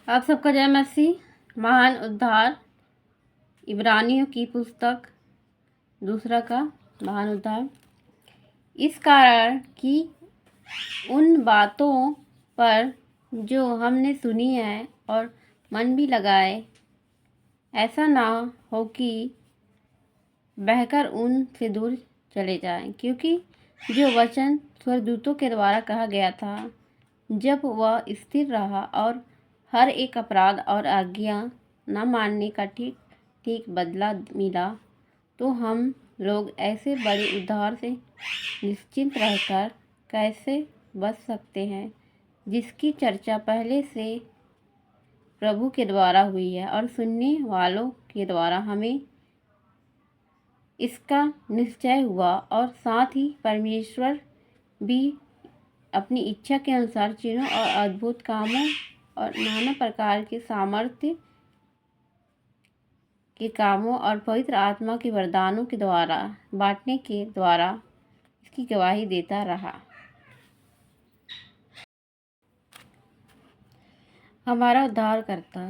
आप सबका जय मसीह। महान उद्धार, इब्रानियों की पुस्तक दूसरा का महान उद्धार। इस कारण कि उन बातों पर जो हमने सुनी है और मन भी लगाए, ऐसा ना हो कि बहकर उनसे दूर चले जाएं, क्योंकि जो वचन स्वर्गदूतों के द्वारा कहा गया था, जब वह स्थिर रहा और हर एक अपराध और आज्ञा न मानने का ठीक ठीक बदला मिला, तो हम लोग ऐसे बड़े उद्धार से निश्चिंत रहकर कैसे बच सकते हैं, जिसकी चर्चा पहले से प्रभु के द्वारा हुई है और सुनने वालों के द्वारा हमें इसका निश्चय हुआ, और साथ ही परमेश्वर भी अपनी इच्छा के अनुसार चिन्हों और अद्भुत कामों और नाना प्रकार के सामर्थ्य के कामों और पवित्र आत्मा के वरदानों के द्वारा बांटने के द्वारा इसकी गवाही देता रहा। हमारा उद्धारकर्ता,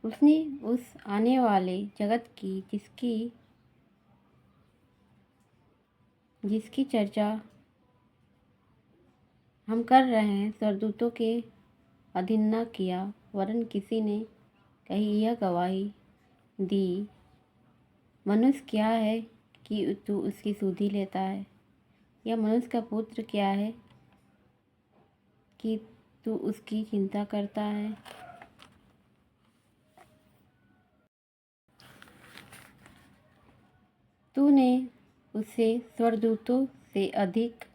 उसने उस आने वाले जगत की जिसकी चर्चा हम कर रहे हैं, स्वर्गदूतों के अधीन न किया, वरन किसी ने कही यह गवाही दी, मनुष्य क्या है कि तू उसकी सुधि लेता है, या मनुष्य का पुत्र क्या है कि तू उसकी चिंता करता है। तूने उसे स्वर्गदूतों से अधिक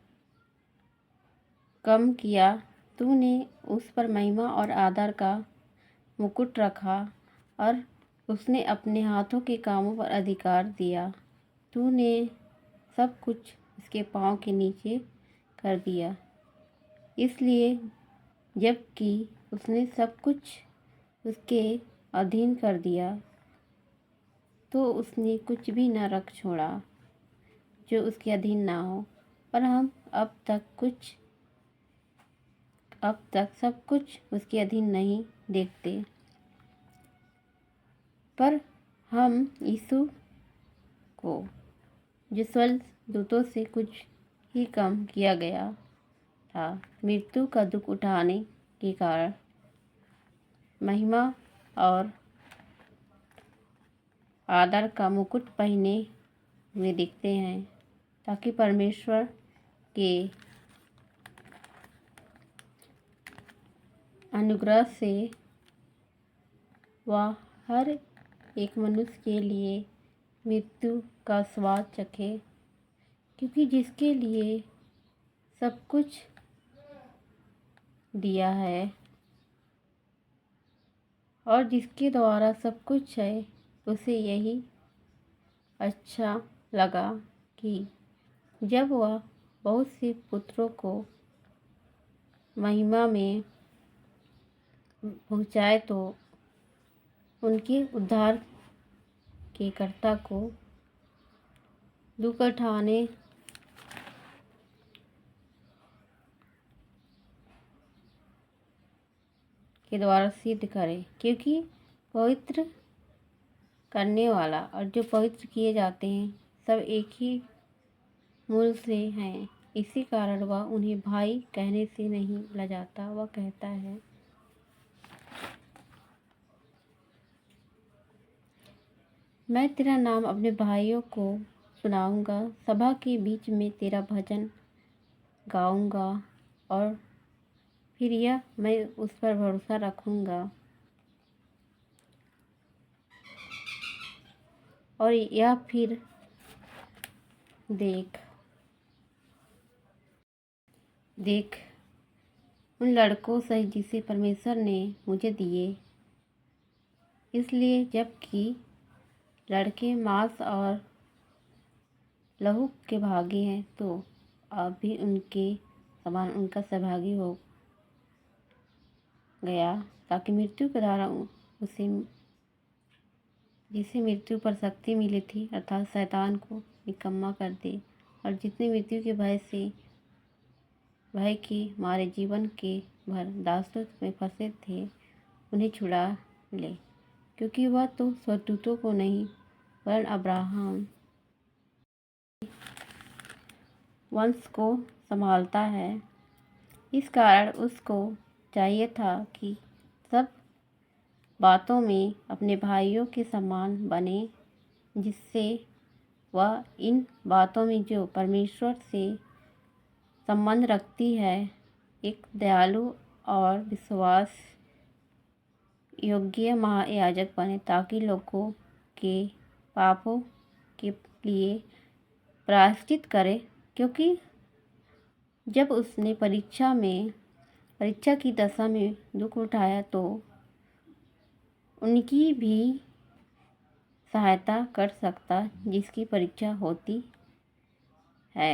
कम किया, तूने उस पर महिमा और आदर का मुकुट रखा और उसने अपने हाथों के कामों पर अधिकार दिया। तूने सब कुछ उसके पाँव के नीचे कर दिया, इसलिए जबकि उसने सब कुछ उसके अधीन कर दिया, तो उसने कुछ भी न रख छोड़ा जो उसके अधीन ना हो। पर हम अब तक सब कुछ उसके अधीन नहीं देखते, पर हम यीशु को, जो स्वर्गदूतों से कुछ ही कम किया गया था, मृत्यु का दुख उठाने के कारण महिमा और आदर का मुकुट पहने हुए दिखते हैं, ताकि परमेश्वर के अनुग्रह से वह हर एक मनुष्य के लिए मृत्यु का स्वाद चखे, क्योंकि जिसके लिए सब कुछ दिया है और जिसके द्वारा सब कुछ है, उसे यही अच्छा लगा कि जब वह बहुत से पुत्रों को महिमा में पहुँचाए, तो उनके उद्धार के कर्ता को दुख उठाने के द्वारा सिद्ध करे, क्योंकि पवित्र करने वाला और जो पवित्र किए जाते हैं सब एक ही मूल से हैं। इसी कारण वह उन्हें भाई कहने से नहीं लजाता। वह कहता है, मैं तेरा नाम अपने भाइयों को सुनाऊंगा, सभा के बीच में तेरा भजन गाऊंगा, और फिर यह मैं उस पर भरोसा रखूंगा और यह फिर देख उन लड़कों सहित जिसे परमेश्वर ने मुझे दिए, इसलिए जबकि लड़के मांस और लहू के भागी हैं, तो आप भी उनके समान उनका सहभागी हो गया, ताकि मृत्यु के द्वारा जिसे मृत्यु पर शक्ति मिली थी, अर्थात शैतान को निकम्मा कर दे, और जितने मृत्यु के भय के मारे जीवन के भर दासत्व में फंसे थे, उन्हें छुड़ा ले, क्योंकि वह तो स्वर्गदूतों को नहीं वरन अब्राहम वंश को संभालता है। इस कारण उसको चाहिए था कि सब बातों में अपने भाइयों के समान बने, जिससे वह इन बातों में जो परमेश्वर से संबंध रखती है एक दयालु और विश्वास योग्य महायाजक बने, ताकि लोगों के पापों के लिए प्रायश्चित करे। क्योंकि जब उसने परीक्षा की दशा में दुख उठाया तो उनकी भी सहायता कर सकता जिसकी परीक्षा होती है।